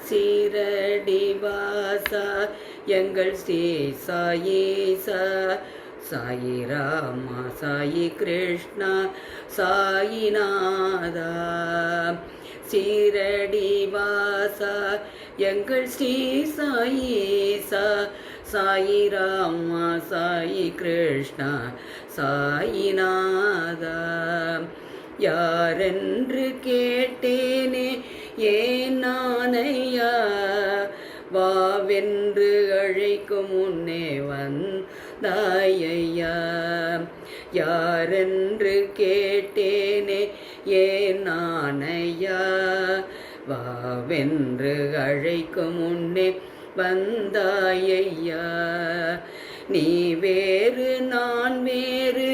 சீரடி வாசா எங்கள் ஸ்ரீ சாயீசா, சாயி ராமா சாயி கிருஷ்ணா சாயிநாதா. சீரடி வாசா எங்கள் ஸ்ரீ சாயீசா, சாயி ராமா சாயி கிருஷ்ணா சாயிநாதா. யாரென்று கேட்டேனே ஏன் நானையா, வாவென்று அழைக்கும் முன்னே வந்தாயையா. யாரென்று கேட்டேனே ஏன் நானையா, வாவென்று அழைக்கும் முன்னே வந்தாயையா. நீ வேறு நான் வேறு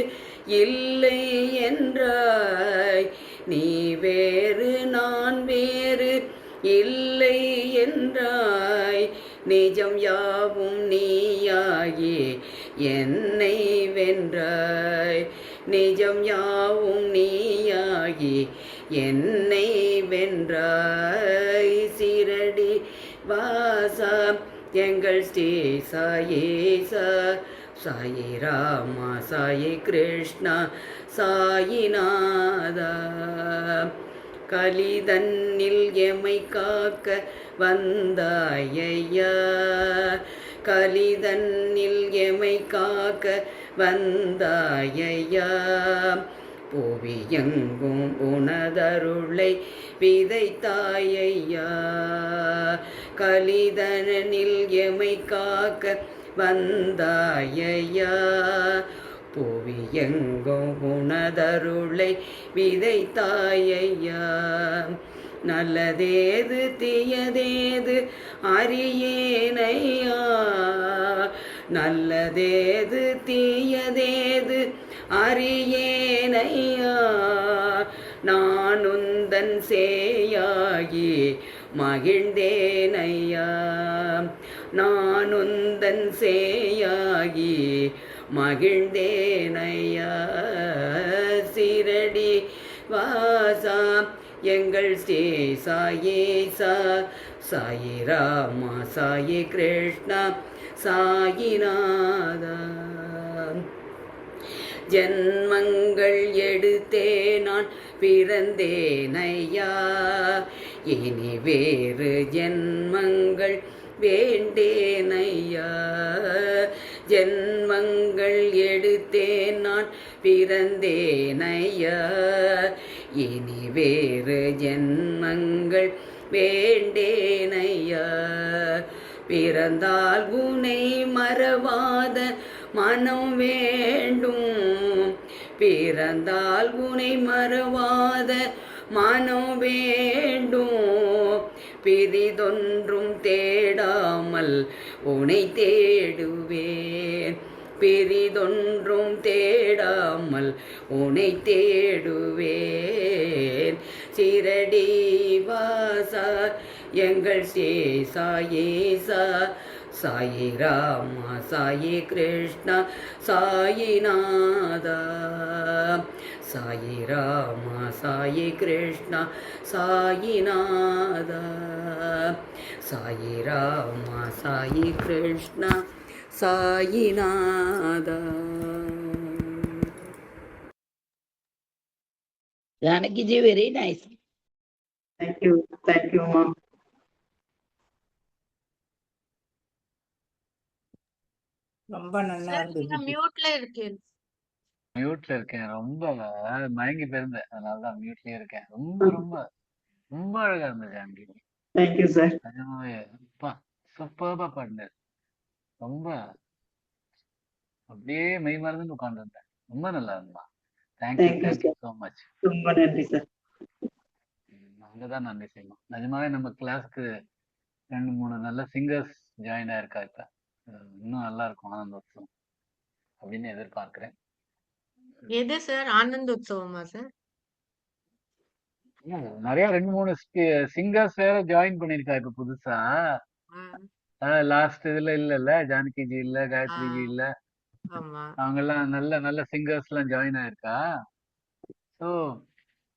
இல்லை என்றாய், நீ வேறு நான் வேறு இல்லை என்றாய். நிஜம் யாவும் நீயாகி என்னை வென்றாய், நிஜம் யாவும் நீயாகி என்னை வென்றாய். சீரடி வாசா எங்கள் ஸ்ரீ சாயீசா, சாயி ராமா சாயி கிருஷ்ணா சாயிநாதா. கலிதன்னில் எமை காக்க வந்தாயையா, கலிதன்னில் எமை காக்க வந்தாயையா. புவியெங்கும் உனதருளை விதைத்தாயையா, கலிதனில் எமை காக்க வந்தாயையா. புவியெங்கும் உனதருளை விதைத்தாயையா. நல்லதேது தீயதேது அறியேனையா, நல்லதேது தீயதேது அறியேனையா. நான் உந்தன் சேயாகி மகிழ்ந்தேனையா, நான் உந்தன் சேயாகி மகிழ்ந்தேனையா. சீரடி வாசா எங்கள் ஸ்ரீ சாயீசா, சாயி ராமா சாயி கிருஷ்ணா சாயிநாதா. ஜன்மங்கள் எடுத்தே நான் பிறந்தேனையா, இனி வேறு ஜென்மங்கள் வேண்டேனையா. ஜென்மங்கள் எடுத்தேன் நான் பிறந்தேனையா, இனி வேறு ஜென்மங்கள் வேண்டேனையா. பிறந்தால் உனை மறவாத மனம் வேண்டும், பிறந்தால் உனை மறவாத மனம் வேண்டும். பிரிதொன்றும் தேடாமல் உனை தேடுவேன், பிரிதொன்றும் தேடாமல் உனை தேடுவேன். சீரடி வாசா எங்கள் Sri சாயீசா, Sai Rama Sai Krishna சாயிநாதா. Sai Rama Sai Krishna சாயிநாதா, Sai Rama Sai Krishna சாயிநாதா. Janaki ji, very nice. Thank you, ma'am. ரொம்ப நல்லா இருந்தது. மியூட்ல இருக்கேன். மியூட்ல இருக்கேன். ரொம்ப மயங்கி போயிருந்தேன், அதனாலதான் மியூட்லயே இருக்கேன். ரொம்ப ரொம்ப ரொம்ப அழகா இருந்தது ஜானகி. Thank you, sir. நிஜமாவே அப்பா சூப்பர்பா பாடினார். ரொம்ப அப்படியே மெய் மறந்துன்னு உட்கார்ந்துருந்தேன். ரொம்ப நல்லா இருந்தா. Thank you Thank you, thank you sir. So much. ரொம்ப நன்றி சார். அங்கதான் நன்றி செய்யணும். நிஜமாவே நம்ம கிளாஸ்க்கு 2-3 நல்ல சிங்கர்ஸ் ஜாயின் ஆயிருக்கா இப்ப. இன்னும் நல்லா இருக்கும் ஆனந்தோத்சவம் அப்படின்னு எதிர்பார்க்கிறேன். எது சார்? ஆனந்த உற்சவமா சார்? நிறைய 2-3 சிங்கர்ஸ் வேற ஜாயின் பண்ணிருக்கா இப்ப புதுசா. லாஸ்ட் இதுல இல்ல ஜானகி ஜி இல்ல, காயத்ரி ஜி இல்ல, ஆமா. அவங்க எல்லாம் நல்ல நல்ல சிங்கர்ஸ் எல்லாம் ஜாயின் ஆயிருக்கா. சோ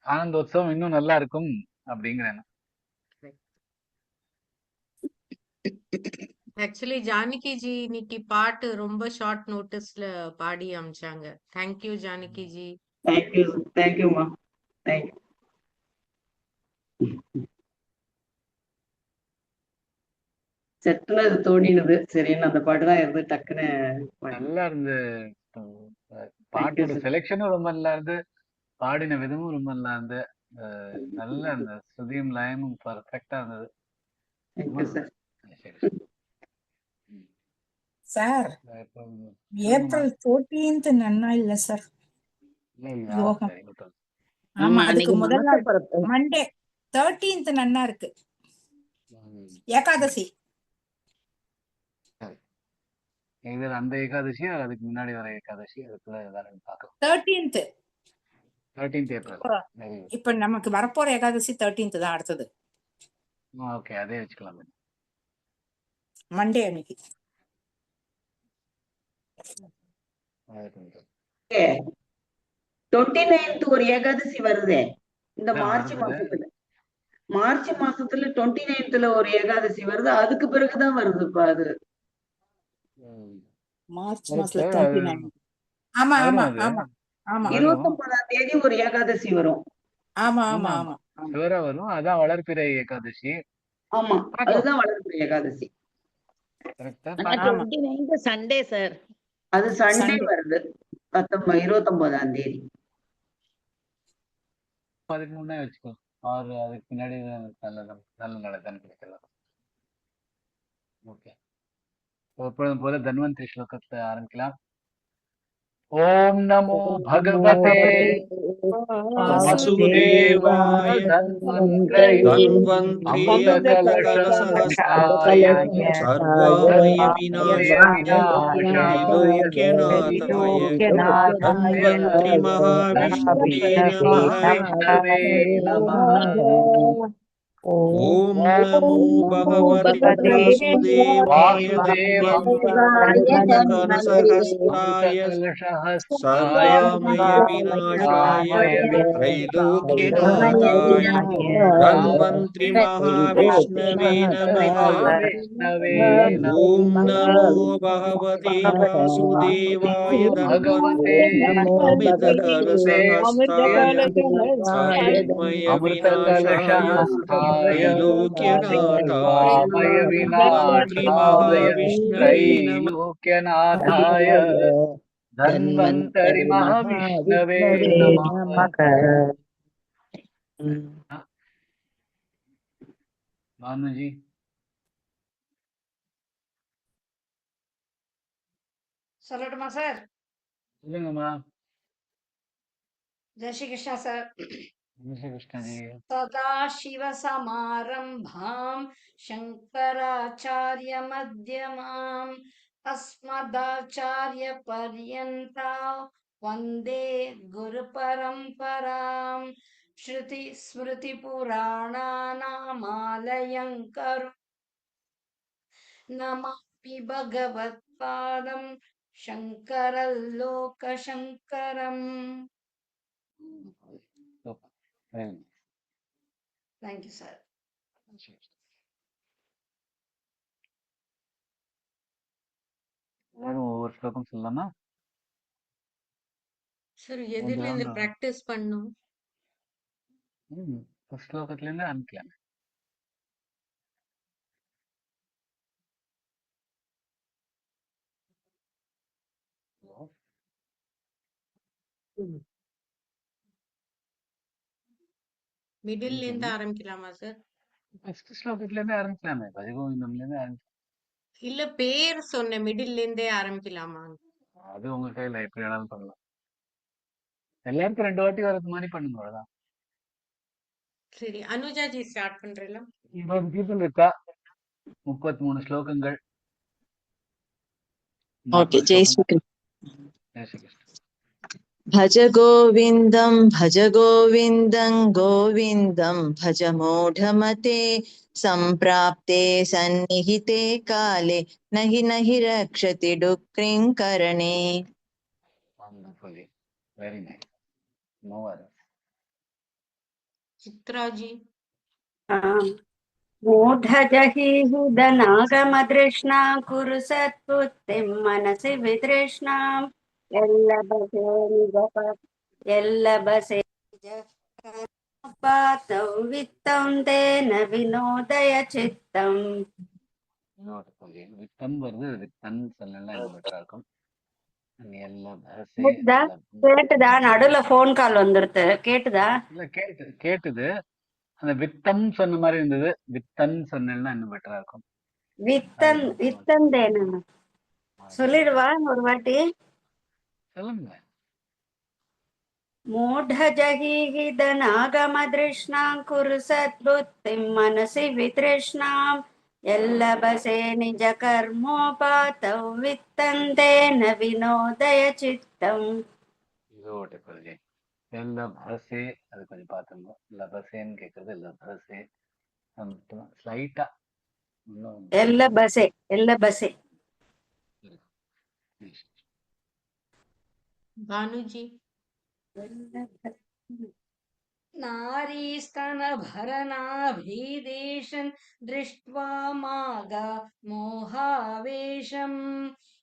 ஆனந்தோத்சவம் இன்னும் நல்லா இருக்கும் அப்படிங்கிறேன். ஆக்சுவலி ஜானகி ஜி இன்னைக்கு பாட்டு ரொம்ப ஷார்ட் நோட்டீஸ்ல பாடி அமிச்சாங்க. தேங்க்யூ ஜானகி ஜி. தேங்க்யூமா. தேங்க்யூ. சட்டுன்னு அது தோணினது. சரின்னு அந்த பாட்டு தான் இருந்து டக்குன்னு நல்லா இருந்து. தேங்க்யூ பாட்டோட சார். செலெக்ஷனும் ரொம்ப நல்லா இருந்து, பாடின விதமும் ரொம்ப நல்லா இருந்து, நல்ல அந்த சுதியும் லயமும் பர்ஃபெக்டா இருந்தது. ரொம்ப தேங்க்யூ சார். சரி. சார் இப்போ ஏப்ரல் 14th நன்னா இல்ல சார் இல்லையா? யோகம். சரி, விட்டோம். ஆமா அதுக்கு அன்னைக்கு முதல் மாச நாள் பிறப்பு. மண்டே 13th நன்னா இருக்கு. ஏகாதசி சரி. இது அந்த ஏகாதசி அதுக்கு முன்னாடி வர ஏகாதசி அதுக்குள்ள எல்லாரும் பார்க்கலாம். 13th 13th April. இப்ப நமக்கு வரப்போற ஏகாதசி 13th தான் அடுத்தது ஓகே, அதே வச்சுக்கலாம். மண்டே அன்னைக்கு. 29th ஒரு ஏகாதசி வருதே இந்த அதான் மார்ச் வருது. மாசத்துல. மார்ச் மாசத்துல 29th ஒரு ஏகாதசி வருது. அதுக்கு பிறகுதான் வருது இப்ப அது. March Correct. மாசத்துல அது 29. ஆமா வரும் ஆமா அது. ஆமா ஆமா வரும். 29ஆம் தேதி ஒரு ஏகாதசி வரும். ஆமா ஆமா, ஆமா ஆமா. ஆமா ஷுவரா வரும். அதான் வளர்பிறை ஏகாதசி. ஆமா, பார்க்கலாம். அதுதான் வளர்பிறை ஏகாதசி. கரெக்டா? ஆமா. பார்க்கலாம். 29th Sunday sir. அது சண்டே Sunday. வருது. 29ஆம் தேதி. அதுக்கு முன்னே வச்சுக்கோ. ஆறு அதுக்கு பின்னாடி நல்ல நடக்குன்னு கிடைக்கலாம். ஓகே. எப்பொழுதும் போல தன்வந்திரி ஸ்லோகத்தை ஆரம்பிக்கலாம். ஓம் நமோ பகவதே वासुदेवाय धन्वन्त्री अमृतकलशहस्ताय सर्वाय विनाशाय त्रैलोक्यनाथाय धन्वन्त्री महाविष्णवे नमः। ॐ नमो भगवते वासुदेवाय धन्वन्तरिकलशहस्ताय सर्वामय विनाशाय त्रैलोक्यनाथाय धन्वन्त्री महाविष्णवे नमः। ॐ नमो भगवते वासुदेवाय धन्वन्त्री अमृतकलशहस्ताय सर्वमय विनाशाय त्रैलोक्यनाथाय धन्वन्त्री महाविष्णवे नमः। त्रैलोक्यनाथाय धन्वन्तरि महाविष्णवे नमः। भानुजी சொல்லட்டுமா சார்? சொல்லுங்கம்மா. ஜெய் ஸ்ரீ கிருஷ்ணா சார். கிருஷ்ணஜி. सदाशिवसमारम्भां शङ्कराचार्यमध्यमाम् अस्मदाचार्यपर्यन्तां वन्दे गुरुपरम्पराम् श्रुतिस्मृतिपुराणानामालयं करो नमामि भगवत्पादं शङ्करल्लोकशङ्करम्. Thank you, sir. எல்லாரும் ஒவ்வொரு ஸ்லோகம் சொல்லலாமா? சார் எதுல இருந்து பிராக்டிஸ் பண்ணும்? ஃபர்ஸ்ட் ஸ்லோகத்துல இருந்து ஆரம்பிக்கலாம். மிடில்ல இருந்து ஆரம்பிக்கலாமா சார்? ஃபர்ஸ்ட் ஸ்லோகத்துல இருந்து ஆரம்பிக்கலாமே. பஜகோவிந்தம்ல இருந்து ஆரம்பிக்கலாம். இல்ல பேர் சொன்ன மிடில்ல இருந்தே ஆரம்பிக்கலாமா? அது உங்க கையில எப்படி வேணாலும் பண்ணலாம். எல்லாருக்கும் 2 வாட்டி வரது மாதிரி பண்ணுங்க, அவ்வளவுதான். சரி, அனுஜா ஜி ஸ்டார்ட் பண்றீங்களா? 20 people இருக்கா, 33 ஸ்லோகங்கள். ओके जय श्री कृष्ण। ஜெய் ஸ்ரீ கிருஷ்ண. भज गोविन्दं गोविन्दं भज मूढमते सम्प्राप्ते सन्निहिते काले नहि नहि रक्षति डुक्रिं करणे। Wonderfully. Very nice. No others. Chitra ji. मूढजहीहुदनागमतृष्णा कुरु सत्पुत्तिं मनसि वितृष्णाम् यल्लभसे पातौ वित्तं तेन विनोदय चित्तम् வித்தம் வருது, வித்தன் சொல்லலாம் இன்னும் பெட்டரா இருக்கும். எல்லா பரசே கேட்டுதா எல்லா கேட்டுதா நடுவுல போன் கால் வந்துருது கேட்டுதா இல்ல கேட்டுது. அந்த வித்தம் சொன்ன மாதிரி இருந்தது. வித்தன் சொன்னேன்னா இன்னும் பெட்டரா இருக்கும். வித்தன் அதுதான் வித்தன் தேன சொல்லிடுவா ஒரு வாட்டி சொல்லுங்க. मूढजहीहिदनागमतृष्णां कुरु सद्बुद्धिं मनसि वितृष्णाम् यल्लभसे निजकर्मोपातौ वित्तं तेन विनोदय चित्तम् இது ஓட்டை கொள்கை. எல்லா பரசே அது கொஞ்சம் பார்த்துங்க. லபசேன்னு கேட்கறது லபசே மட்டும் ஸ்லைட்டா இன்னும் यल्लभसे भानुजी नारीस्तनभरनाभीदेशं दृष्ट्वा मागा मोहावेशम्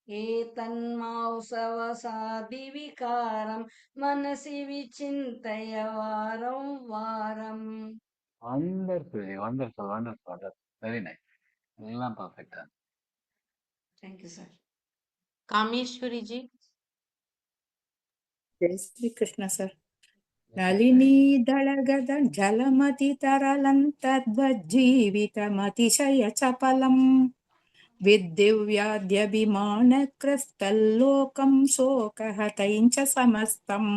एतन्मांसवसादिविकारं मनसि विचिन्तय वारं वारम् வண்டர்ஃபுல் வெரி நைஸ். எல்லாம் பர்ஃபெக்டா. Thank you, sir. कामेश्वरी जी जय श्री कृष्ण सर. नलिनी दलगद जलमति तरलं तद्वज्जीवितमतिशय चपलं विद्दिव्याद्यभिमानक्रस्तल्लोकं शोकहतैं च समस्तम्.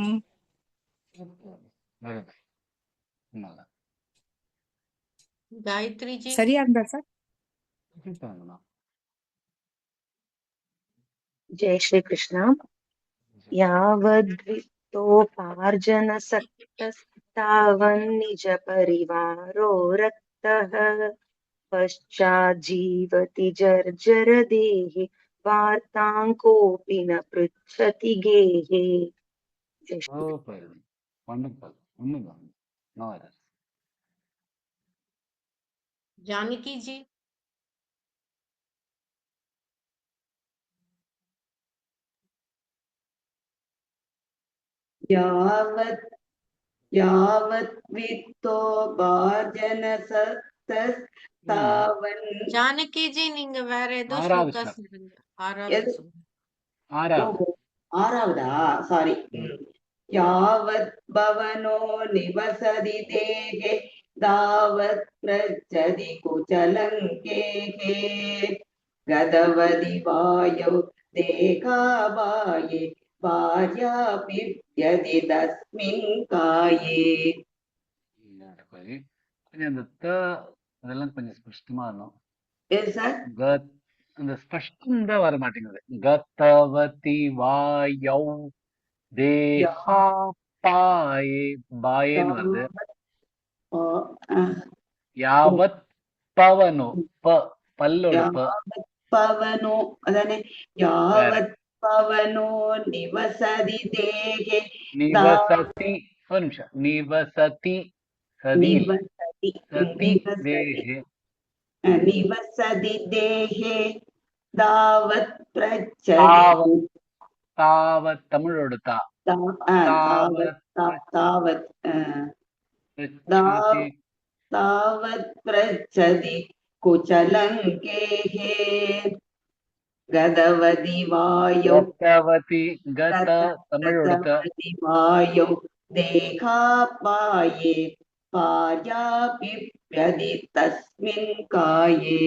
Very nice. நல்லா गायत्री जी சரியா இருந்தா சார்? சூப்பர்ங்கண்ணா. जय श्री कृष्ण. यावद्वित्तोपार्जनसक्तस्तावन्निज परिवारो रक्तः पश्चाज्जीवति जर्जर देहे वार्तां कोऽपि न पृच्छति गेहे. जय श्री சூப்பர். வண்டர்ஃபுல். உண்மைதான். No errors. जानकी जी यावत् यावत् वित्तो भाजन सत्तस्तावन् जानकी जी நீங்க வேற ஏதோ ஆறாவது ஸ்லோகா ஸ்லோகம். சொல்லுங்க. ஆறாவது எது? சொல்லுங்க. ஆறாவது. ஓ, ஆறாவதா? சாரி. यावत् भवनो निवसति देहे तावत् प्रच्छति कुचलङ्केः गतवति वायौ देहाबाये भार्या पिप्यति तस्मिन् काये. கொஞ்சம் அந்த அதெல்லாம் கொஞ்சம் ஸ்பஷ்டமா இருக்கணும். Yes, sir. அந்த ஸ்பஷ்டம் தான் வர மாட்டேங்குது. கதவதி வாயௌ தேஹா பாயே பாயேன்னு வருது. யாவத் பவனோ பல்லோட यावत् पवनो अदाने यावत् पवनो निवसति देहे நிவசதி ஒரு நிமிஷம் நிவசதி சதி निवसति சதி தேஹே निवसति देहे तावत् प्रच्छति தாவத் தமிழோட तावत् तावत् तावत् प्रच्छति कुचलङ्केः गतवति वायौ கத தமிழோட गतवति वायौ देहापाये भार्या पिप्यति तस्मिन् काये.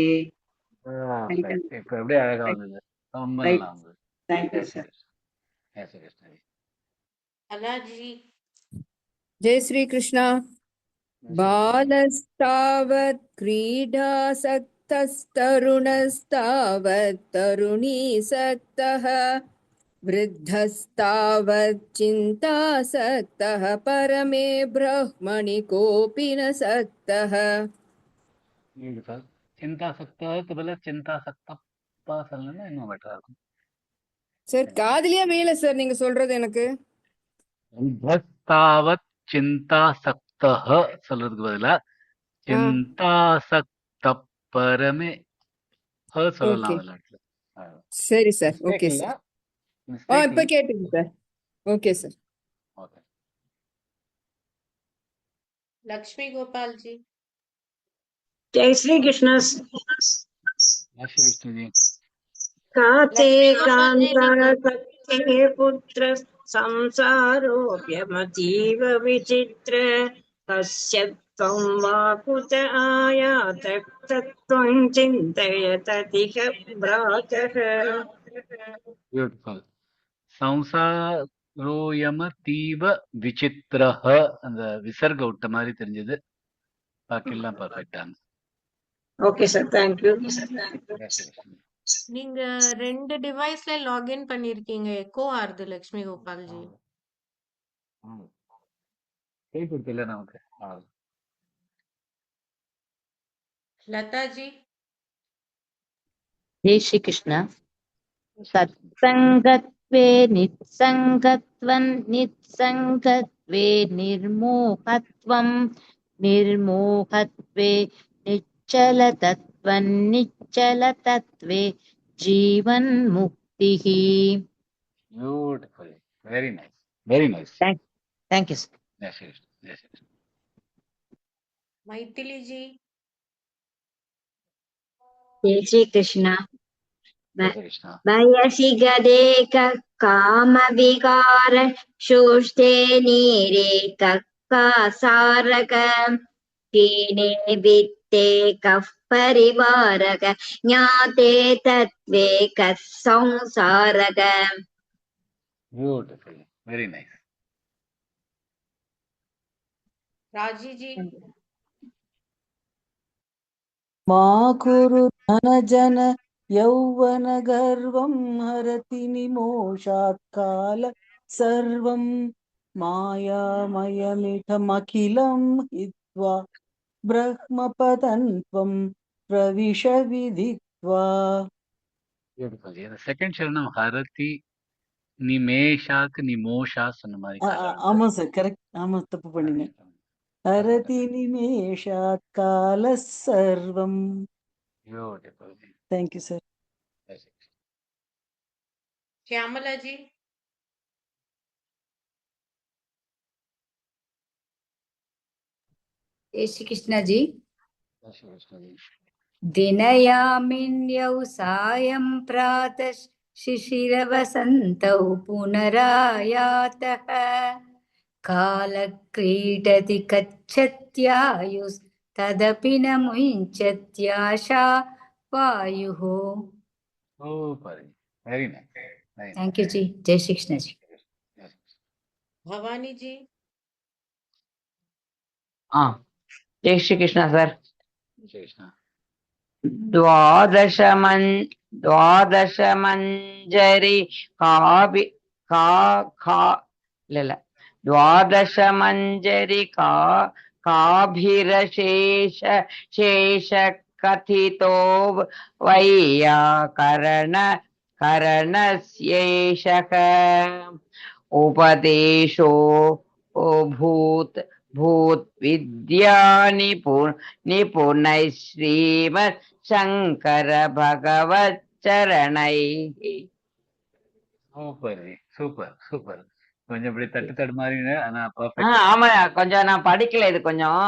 இப்ப எப்படி அழகா வந்தது. ரொம்ப நல்லா வந்தது. Thank you, sir. அலாஜி जय श्री कृष्ण. बालस्तावत् क्रीडासक्तस्तरुणस्तावत् तरुणीसक्तः वृद्धस्तावत् चिन्तासक्तः परमे ब्रह्मणि कोऽपि न सक्तः. சிந்தாசக்தத்துக்கு பதிலா சிந்தாசக்தப்பா சொல்லணும்னா இன்னும் பெட்டரா இருக்கும். சார் காதுலயே வேலை சார் நீங்க சொல்றது எனக்கு. தாவத் சிந்தாசக்தஹ சொல்றதுக்கு பதிலா சிந்தாசக்த பரமே ஹ சொல்லலாம் ஓகே அதுல இடத்துல. சரி சார் மிஸ்டேக் ஓகே இல்ல, சார் மிஸ்டேக் இப்ப இல்ல. கேட்டுங்க sir okay sir okay. Lakshmi Gopal G. जय श्री कृष्ण ஜெய் ஸ்ரீ கிருஷ்ணஜி. काते லக்ஷ்மி கோபால் ஜி நீங்க कान्ताकते पुत्र संसारोऽप्यमतीव विचित्र कस्य त्वं वाकुत आयात तत्त्वं चिन्तय ततिह भ्रातः பியூட்டிஃபுல். சம்சாரோயம தீவ விசித்திரஹ, அந்த விசர்க விட்ட மாதிரி தெரிஞ்சது. பாக்கிலாம் பர்ஃபெக்டாங்க. ओके सर थैंक यू ஜெய் ஸ்ரீ கிருஷ்ணஜி. நீங்க 2 டிவைஸ்ல லாகின் பண்ணிருக்கீங்க. எக்கோ ஆறுது லக்ஷ்மி கோபால் ஜி. கை கொடுத்தில்ல நமக்கு. லதா ஜி. जय श्री कृष्ण सत्संगत्वे नित्संगत्वं नित्संगत्वे निर्मोहत्वं निर्मोहत्वे निश्चलतत्वं निश्चलतत्वे जीवन्मुक्तिः beautiful. Very nice, very nice. Thank you sir. ஜெய் ஸ்ரீ கிருஷ்ண, ஜெய் ஸ்ரீ கிருஷ்ண. மைதிலி ஜி. जय श्री कृष्ण ஜெய் ஸ்ரீ கிருஷ்ணா. वयसि गदे कामविकार शोष्ठे नीरे कासारक हीने वित्ते कः परिवारक ज्ञाते तत्त्वे कः संसारक beautiful, very nice. Raji G. मा कुरु धनजन यौवन गर्वं हरति निमोषात् काल सर्वं मायामयमिदमखिलं हित्वा ब्रह्मपदन्त्वं प्रविश विदित्वा பியூட்டிஃபுல். இந்த செகண்ட் சரணம் ஹரதி நிமேஷாக்கு நிமோஷா சொன்ன மாதிரி ஆமா சார் கரெக்ட் ஆமா தப்பு பண்ணீங்க ஹரதி நிமேஷாத் கால சர்வம் பியூட்டிஃபுல். தேங்க்யூ சார் श्यामला जी. जय श्री कृष्ण जी ஜெய் ஸ்ரீ கிருஷ்ணஜி. दिनयामिन्यौ सायं प्रातः शिशिरवसन्तौ पुनरायातः कालक्रीडति कच्छत्यायुस्तदपि न मुञ्चत्याशा वायुः super, very nice, very thank you ji जय श्री कृष्ण जी நைஸ். भवानी जी. जय श्री कृष्ण सर ஜெய் ஸ்ரீ கிருஷ்ணா. द्वादश मंजरी काभि का खा இல்ல द्वादश मंजरी काभिरशेष शेष कथितो वैयाकरण करणस्येषः उपदेशो भूत विद्या निपुणैः श्रीमत् शंकर भगवत् चरणैः சூப்பர் ஜி, சூப்பர் சூப்பர். கொஞ்சம் இப்படி தட்டு தடுமாறின, ஆனா ஆ, பர்ஃபெக்ட். ஆமா கொஞ்சம் நான் படிக்கல இது கொஞ்சம்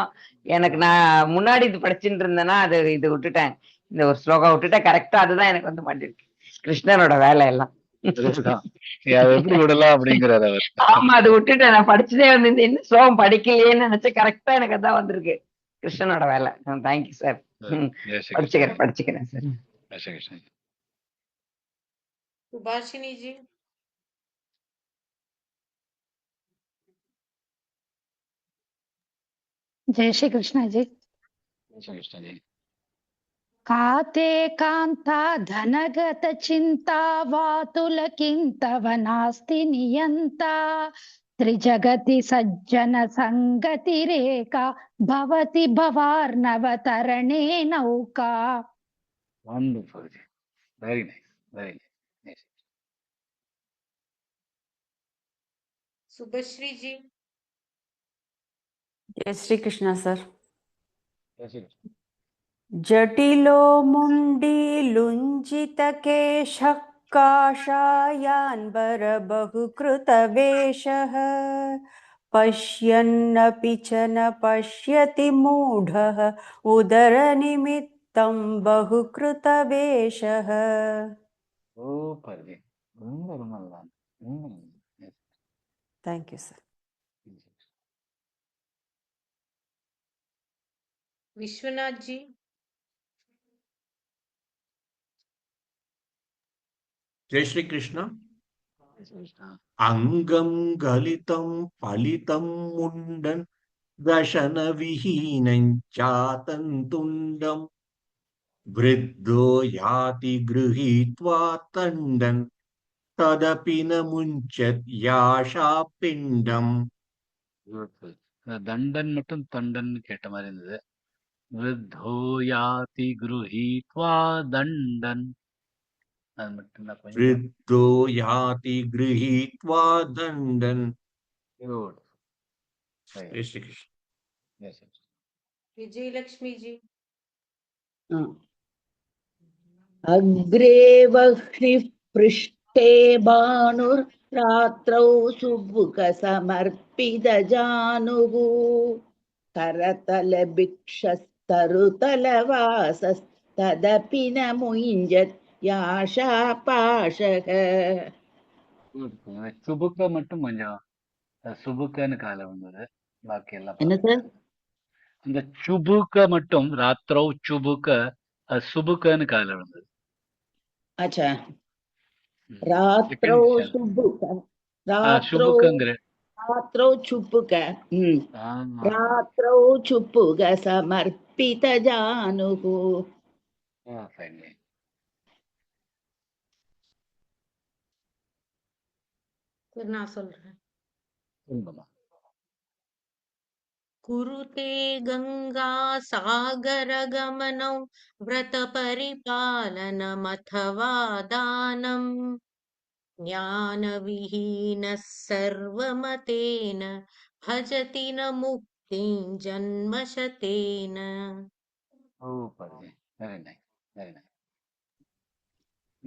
எனக்கு நான் முன்னாடி இது படிச்சுட்டு இருந்தேன்னா இது விட்டுட்டேன் இந்த ஒரு ஸ்லோகம் விட்டுட்டேன் கரெக்டா அதுதான் எனக்கு வந்து மாட்டிருக்கு கிருஷ்ணனோட வேலை எல்லாம் அதுதான். அதை எப்படி விடலாம் அப்படிங்கிறார் அவர். ஆமா அது விட்டுட்டேன் நான் படிச்சதே வந்து இந்த என்ன ஸ்லோகம் படிக்கலையேன்னு நினைச்சு கரெக்டா எனக்கு அதான் வந்திருக்கு கிருஷ்ணனோட வேலை தேங்க்யூ சார் ஜெய் ஸ்ரீ கிருஷ்ணா. படிச்சுக்கிறேன் சார் ஜெய் ஸ்ரீ கிருஷ்ணா. सुभाषिनी जी. जय श्री कृष्ण जी ஜெய் ஸ்ரீ கிருஷ்ணா ஜி. काते कांता धनगत चिंता वातुल किंतव नास्ति नियंता त्रिजगति सज्जन संगति रेखा भवति भवार्णव तरणे नौका Wonderful ji. Very nice, very nice. Subhashree जी. जय श्री कृष्णा सर जय श्री कृष्ण. जटिलो मुण्डीलुञ्जितकेशः काषायान्बरबहुकृतवेषः पश्यन्नपि च न पश्यति मूढः उदरनिमित्तं बहुकृतवेषः. Super G. ரொம்ப ரொம்ப நல்லா இருந்துச்சு. Yes. Thank you, sir. Vishwanath ji. जय श्री कृष्ण. கிருஷ்ணா. अंगं गलितं फलितं मुण्डन् दशनविहीनं चातन्तुण्डं वृद्धो याति गृहीत्वा तण्डन् तदपि न मुञ्चत् याशापिण्डम्. Beautiful. தண்டன் மட்டும் தண்டன் கேட்ட மாதிரி இருந்தது. விருத்தோ யாதி குருஹீத்வா தண்டன். அது மட்டும் தான் கொஞ்சம் वृद्धो याति गृहीत्वा दण्डन्. Good. Right. जय श्री कृष्ण. Yes, yes. विजयलक्ष्मी जी. अग्रे वह्निः पृष्ठे भानुर्रात्रौ सुबुकसमर्पितजानुः करतलभिक्षस्तरुतलवासस्तदपि न मुञ्जत् याशापाशः. Beautiful. அந்த சுபுக்க மட்டும் கொஞ்சம் சுபுக்கன்னு கால வந்தது. பாக்கி எல்லாம் என்ன perfect. சார்? அந்த சுபுக்க மட்டும் ராத்திரோ சுபுக்க சுபுக்கன்னு கால வந்தது. अच्छा ம். रात्रौ Second channel. सुबुक रात्रौ சுபுக்கங்கிற रात्रौ चुपुक ஆமா. रात्रौ चुपुक समर्पितजानुः. Fine. फिर ना சொல்றேன். சொல்லுங்கம்மா. कुरुते गंगा सागर गमनौ व्रत परिपालनमथवा दानम् ज्ञान विहीनः सर्वमतेन भजति न मुक्तिं जन्मशतेन. Super. Very nice. Very nice.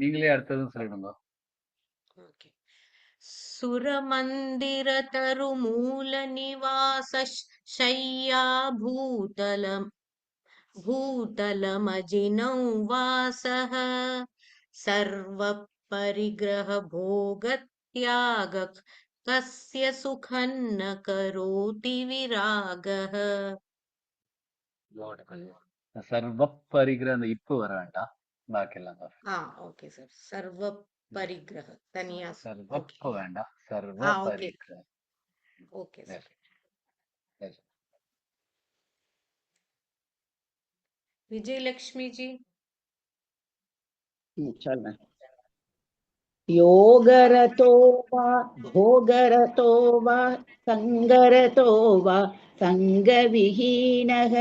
நீங்களே அடுத்ததும் சொல்லிடுங்க. Okay. सुरमन्दिर तरुमूल निवास शय्या भूतलमजिनौ वासः सर्वपरिग्रह भोगत्याग कस्य सुखं न करोति विरागः. சர்வப்பரிகிற அந்த இப்பு வர வேண்டாம். பாக்கி எல்லாம் perfect. Okay sir. सर्व परिग्रह तनिया. ओके. சர்வப்ப வேண்டாம். ओके. சர்வபரிகிர. Okay sir. Yes. Yes. Vijayalakshmi ji. चल योगरतो वा भोगरतो वा सङ्गरतो वा सङ्गविहीनः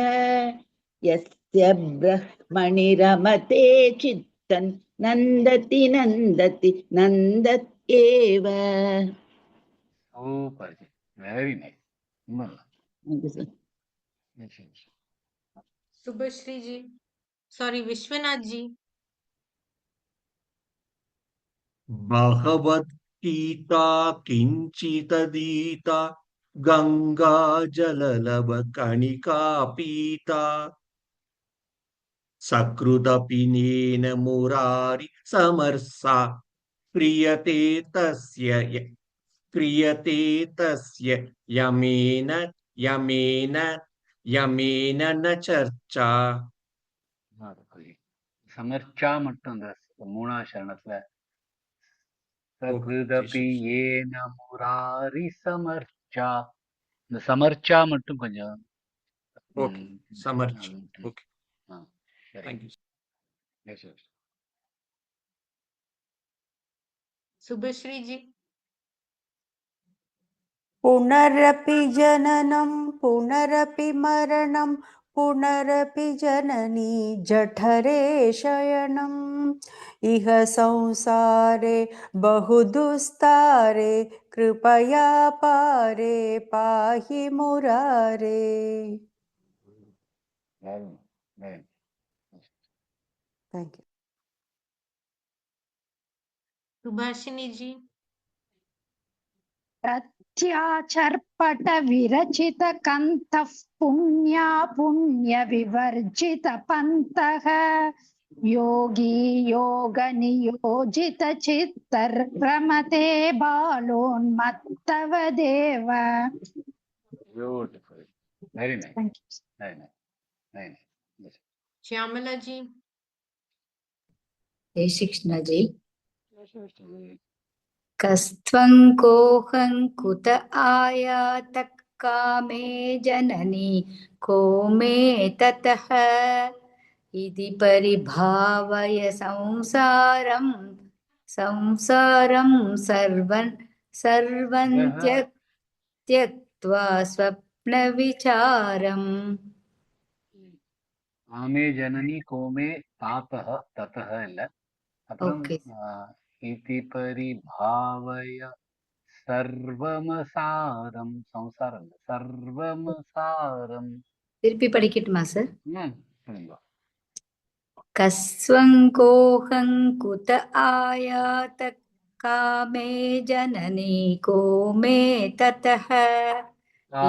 यस्य ब्रह्मणि रमते चित्तन् नन्दति नन्दति नन्दत्येव. சூப்பர். Very nice. ரொம்ப நல்லா. Thank you, sir. Yes, yes. Shubhashree ji. Sorry Vishwanath ji. Bhagavadgita किञ्चिदधीता गङ्गा जललवकणिका पीता सकृदपि नेन मुरारि समर्सा क्रियते तस्य यमेन यमेन यमेन न चर्चा. சமர்ச்சா மட்டும் அந்த மூணாவது சரணத்துல சகிருதபி ஏன முராரி சமர்ச்சா. இந்த சமர்ச்சா மட்டும் கொஞ்சம் Okay. Samarcha. Okay. சரி. Thank you. Yes, yes. Shubhashree जी. पुनरपि जननं पुनरपि मरणं पुनरपि जननी जठरे शयनम् इह संसारे बहुदुस्तारे कृपया पारे पाहि मुरारे. Very, very. தேங்க்யூ. सुभाषिनी जी। प्रत्याचर्पट विरचित कन्तः पुण्या पुण्य विवर्जित पन्तः योगी योग नियोजित चित्तर्भ्रमते बालोन्मत्तवदेव. Beautiful. Very nice. Thank you. Very nice. Very nice. Yes. Shyamala जी। जय श्री कृष्ण जी। Yes. कस्त्वं कोऽहं कुत आयातः कामे जननी को मे ततः इति परिभावय संसारं सर्वं त्यक्त्वा स्वप्नविचारम्. आमे जननी कोमे तातः ततः இல்ல அப்புறம் Okay. இதி பரிபாவய சர்வமசாரம் சம்சாரம் இல்ல, சர்வமசாரம். திருப்பி படிக்கட்டுமா சார்? புரியுங்களா? कस्त्वं कोऽहं कुत आयातः कामे जननी को मे ततः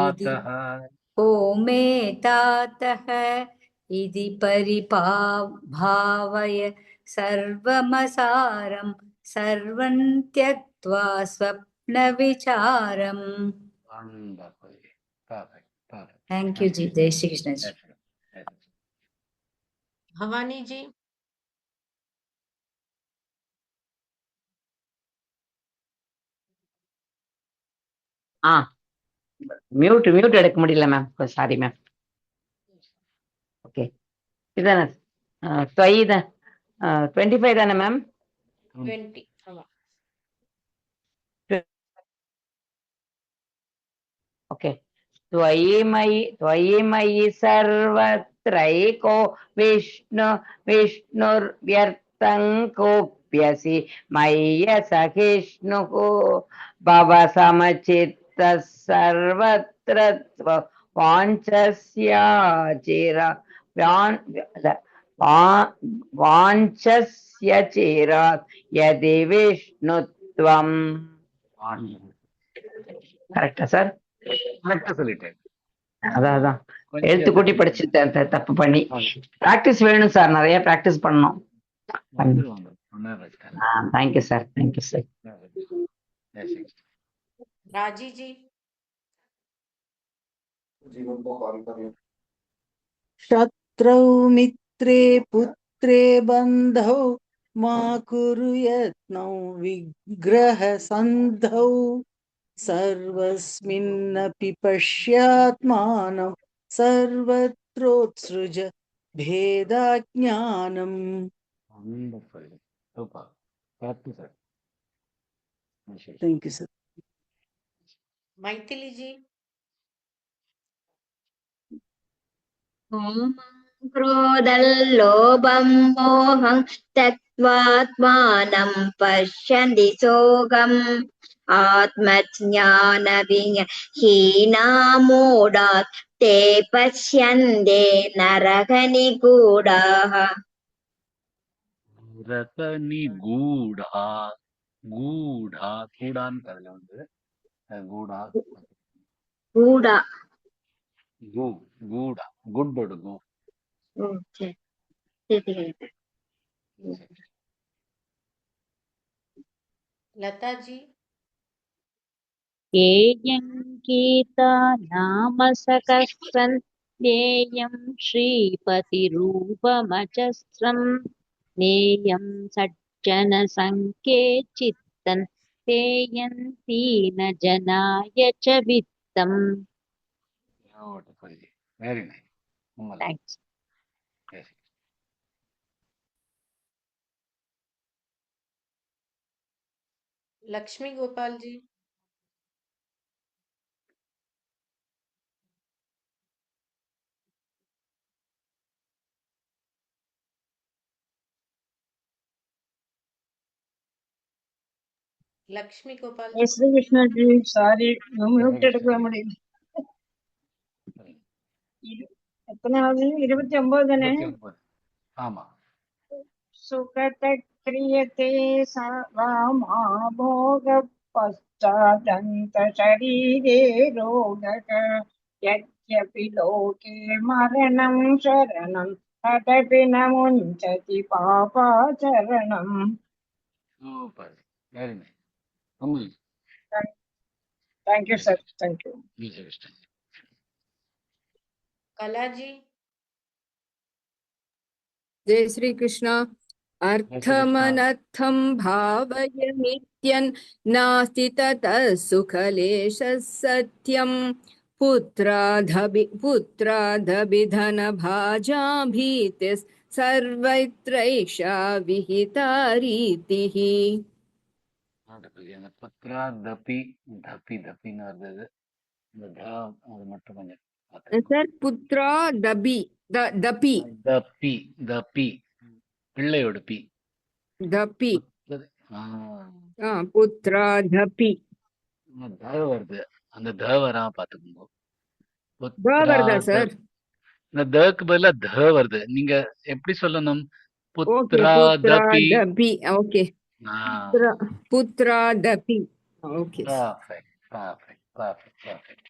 इति तातः को मे तातः इति परिभावय सर्वमसारं सर्वं त्यक्त्वा स्वप्नविचारम्. Wonderful. Perfect. Perfect. Thank you ji. जय Shri Krishna ji. Yes. Yes. Bhavani ji. Mute எடுக்க முடியல மேம். Sorry ma'am. ஓகே, இதானே ஸ்வயி தான் 25 தானே மேம்? 20. ஆமா. ஓகே. त्वयि मयि सर्वत्रैको विष्णुर्व्यर्थं कोऽप्यसि मय्य सहिष्णुः भव समचित्तः सर्वत्र वाञ्छस्य चिरात् यदि विष्णुत्वम्. கரெக்டா சார்? கரெக்டா சொல்லிட்டேன். அதான் எழுத்து கூட்டி படிச்சுட்டேன் தப்பு பண்ணி. பிராக்டிஸ் வேணும் சார், நிறைய பிராக்டிஸ் பண்ணணும். Thank you sir. Thank you sir. राजी जी। शत्रौ मित्रे पुत्रे बन्धौ मा कुरु यत्नौ विग्रह सन्धौ सर्वस्मिन्नपि पश्यात्मानं सर्वत्रोत्सृज भेदाज्ञानम्. Wonderful. Super. Practice it. Thank you, sir. Maithili जी। कामं क्रोधं लोभं मोहं त्यक्त्वात्मानं पश्यन्ति सोगम् आत्मज्ञानविहीना मूढाः ते पश्यन्ते नरकनिगूढाः. ரகநிகூடா கூடா கூடான்னு அதுல வந்து கூடா गूढा. கூடா குட்டோட கூ. लता जी। येयं गीता नाम सकर्षन् ज्ञेयं श्रीपतिरूपमजस्रम् नेयं सज्जनसङ्के चित्तन् तेयन्ति न जनाय च वित्तम्. Very nice. Thanks. Yes. Lakshmi Gopal ji. Lakshmi Gopal ji. Shri Krishna ji. Sorry mute எடுக்க முடியல. எத்தனாவது? 29 தானே? 29. ஆமா. सुखत क्रियते सर्वमामोघ पश्चादन्त शरीरे रोगः यद्यपि लोके मरणं शरणं तदपि न मुञ्चति पापाचरणम्. Super. Very nice. Amul. Thank you, sir. Thank you. कलाजी जय श्री कृष्ण। अर्थमनर्थं भावयमित्यन् नास्ति ततः सुखलेशः सत्यं पुत्रादभिधनभाजाभीतिः सर्वत्रैषा विहिता रीतिः. அந்த புத்ரா தபி தபி தபின்னு வருது. இந்த த அது மட்டும் கொஞ்சம் பார்த்துக்கணும். सर पुत्रा दबी दपी தபி தபி பிள்ளையோட பி दपी ஆஹ் पुत्रा दपी த வருது. அந்த த வராம பாத்துக்கோங்க. द புத்ரா வருதா சார்? இந்த தக்கு பதிலா த வருது. நீங்க எப்படி சொல்லணும்? ओके புத்ரா पुत्रा தபி. दपी ओके पुत्रा दपी okay Perfect, perfect, perfect, perfect.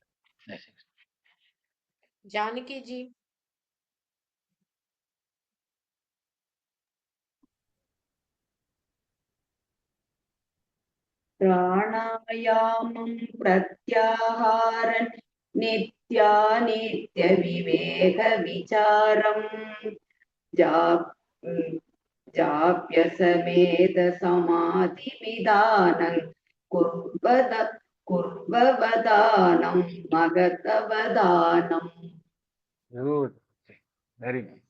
Yes, yes. Janaki ji प्राणायामं प्रत्याहारं नित्यानित्यविवेकविचारं जाप्यसमेधसमाधिविधानं कुर्ववदानं मगतवदानम्. Good. Very nice.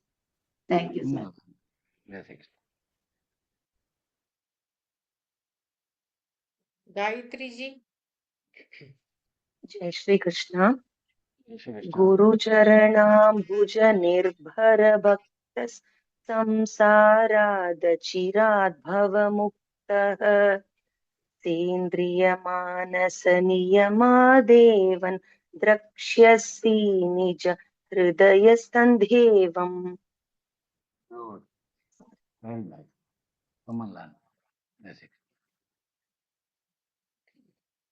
Thank you, sir. Yes, yes. Gayatri ji जय श्री कृष्ण। Yes, yes. गुरुचरणाम्बुज निर्भर भक्त संसारादचिरात् भवमुक्तः सेन्द्रियमानस नियमादेवन् द्रक्ष्यसि निज हृदयस्तन्धेवम्. Good. Very nice. Come on, Lan. Yes, yes.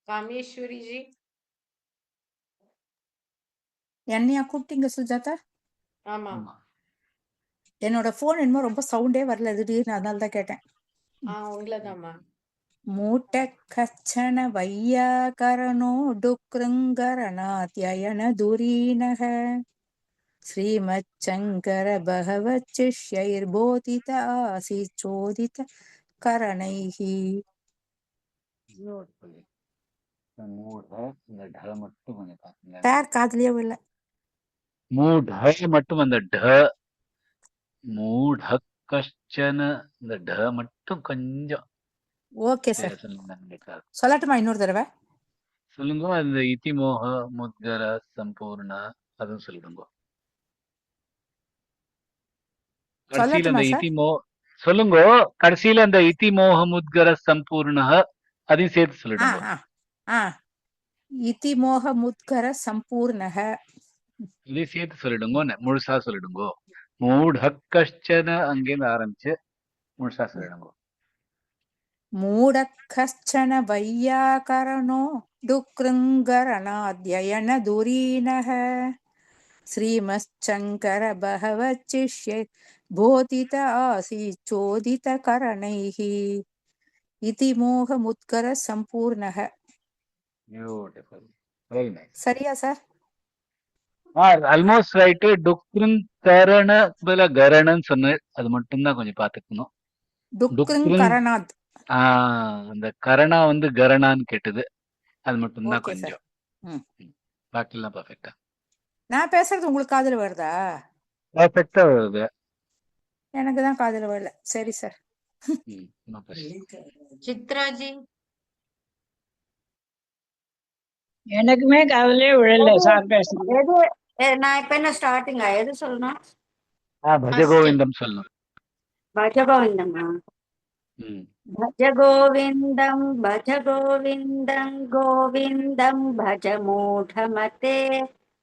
Kameshwari जी என்னையா கூப்பிட்டீங்க சுஜாதா? ஆமா என்னோட போன் என்னமோ ரொம்ப சவுண்டே வரல திடீர்னு, அதனால தான் கேட்டேன். உங்களதாம்மா. மூட்ட கச்சன வையாகரணோ டுக்ருங்கரணாத்யயன துரீனக ஸ்ரீமச்சங்கர பகவத் சிஷ்யைர்போதித ஆசீத் சோதித கரணைஹி. Beautiful. The mood, இந்த ட மட்டும் கொஞ்சம் பாருங்க. பேர் காதுலயே இல்ல. மூட் மட்டும் அந்த ட மூட கஷ்டன இந்த ட மட்டும் கொஞ்சம் ஓகே சார். சொல்லுங்க. சொல்லட்டுமா இன்னொரு தடவை? சொல்லுங்க. அந்த இதிமோக முத்கர சம்பூர்ண அதுவும் சொல்லுங்க. கடைசியில அந்த இதிமோ சொல்லுங்க. கடைசியில அந்த இதிமோக முத்கர சம்பூர்ண அதையும் சேர்த்து சொல்லிடுங்க. இதிமோக முத்கர சம்பூர்ணக இதையும் சேர்த்து சொல்லிடுங்க. முழுசா சொல்லிடுங்க. மூட கஷ்டன அங்கேருந்து ஆரம்பிச்சு முழுசா சொல்லிடுங்க. மூட கஷ்டன வையாகரணோ டுக்ருங்கரணாத்யயன துரீனக ஸ்ரீமச்சங்கர பகவத் சிஷ்யை போதித ஆசீத் சோதித கரணைஹி இதி மோக முத்கர சம்பூர்ணக. பியூட்டிஃபுல். Very nice. சரியா சார்? Almost right. டுக்ருங்கரண பதிலா கரணன்னு சொன்ன அது மட்டும் தான் கொஞ்சம் பாத்துக்கணும். டுக்ருங்கரணாத் அந்த கரணா வந்து கரணான்னு கேட்டது. அது மட்டும் தான் ஓகே சார். கொஞ்சம். பாக்கிலாம் பர்ஃபெக்ட்டா. நான் பேசுறது உங்களுக்கு காதுல வருதா? பர்ஃபெக்ட்டா வருது. எனக்கு தான் காதுல வரல. சரி சார். சித்ரா ஜி எனக்குமே காதுலயே விழல சார் பேசுறது. எது நான் இப்ப என்ன ஸ்டார்டிங்கா எது சொல்லணும்? பஜகோவிந்தம் சொல்லணும். பஜகோவிந்தமா? भज गोविन्दं भज गोविन्दं गोविन्दं भज मूढमते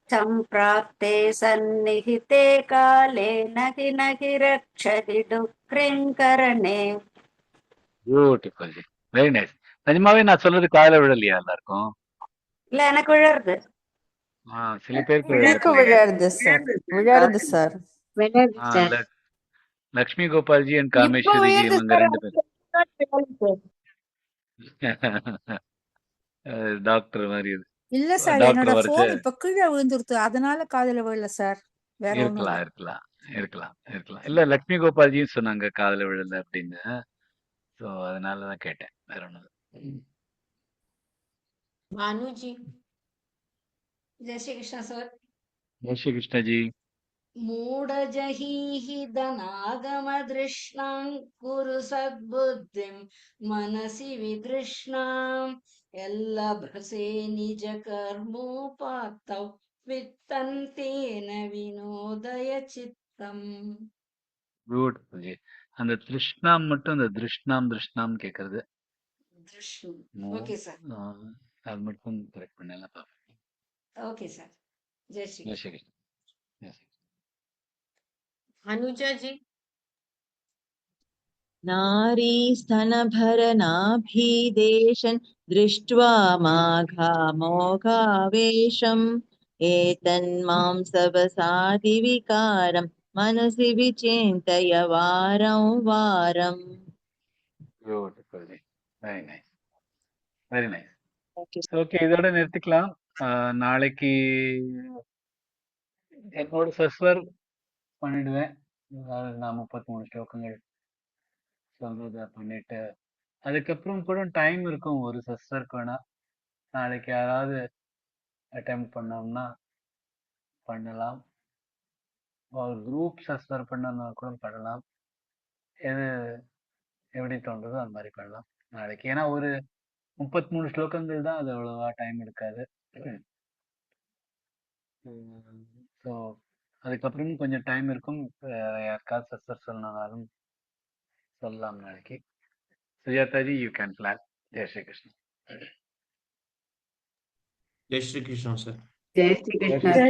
सम्प्राप्ते सन्निहिते काले नहि रक्षति डुक्रिङ्करणे பியூட்டிஃபுல் ஜி, வெரி நைஸ். நிஜமாவே நான் சொல்றது காதுல விழலையா எல்லாருக்கும்? இல்ல எனக்கு விழருது. சில பேருக்கு எனக்கு விழாது சார், விழாது சார். விழருது ஆ, சார். லக்ஷ்மி கோபால்ஜி அண்ட் இப்ப காமேஸ்வரி ஜி விழுது இவங்க சார். 2 பேரும் டாக்டர் மாதிரி இது. இல்ல சார், என்னோட டாக்டர் வரைச்சு போன் இப்ப கீழே விழுந்துருத்து, அதனால காதுல விழல சார், வேற ஒண்ணும் இல்ல. இருக்கலாம். இல்ல லக்ஷ்மி கோபால்ஜியும் சொன்னாங்க காதுல விழல அப்படின்னு. சோ அதனாலதான் கேட்டேன், வேற ஒண்ணும் இல்ல. भानुजी जय श्री कृष्ण सर। जय श्री कृष्ण जी. मूढजहीः धनागमदृष्णां कुरु सद्बुद्धिं मनसि वितृष्णाम् यल्लभसे निजकर्मोपात्तौ वित्तन्तेन विनोदय चित्तम्। Beautiful G. அந்த திருஷ்ணாம் மட்டும் அந்த திருஷ்ணாம் கேக்குறது. दृष्टुम् ओके सर। அது மட்டும் கரெக்ட் பண்ணலாம் பாப்பேன். Okay sir. जय श्री ஜெய் कृष्ण। ஸ்ரீ கிருஷ்ணன். Yes. अनुजा जी नारी स्तनभरनाभिदेशन् दृष्ट्वा माघामोघावेशम् एतन्मांसवसादिविकारं मनसि विचिन्तय वारं वारम्. Beautiful G, very nice, very nice. Okay, இதோட நிறுத்திக்கலாம். நாளைக்கு என்னோட சஸ்வர் பண்ணிடுவேன். அதாவது நான் 33 ஸ்லோகங்கள் சொல்றத பண்ணிட்டு அதுக்கப்புறம் கூட டைம் இருக்கும் ஒரு சஸ்வருக்கு வேணா. நாளைக்கு யாராவது அட்டெம்ப்ட் பண்ணோம்னா பண்ணலாம், ஒரு குரூப் சஸ்வர் பண்ணோம்னா கூட பண்ணலாம். எது எப்படி தோன்றதோ அந்த மாதிரி பண்ணலாம் நாளைக்கு. ஏன்னா ஒரு 33 ஸ்லோகங்கள் தான், அது அவ்வளவா டைம் எடுக்காது. ஸோ அதுக்கப்புறம் கொஞ்சம் டைம் இருக்கும். யாருக்காவது சஸ்வர் சொல்லணும்னாலும் சொல்லலாம் நாளைக்கு. Sujataji, you can plan. ஜெய் ஸ்ரீ கிருஷ்ணன். जय श्री कृष्ण सर। जय श्री कृष्ण। ஜெய் ஸ்ரீ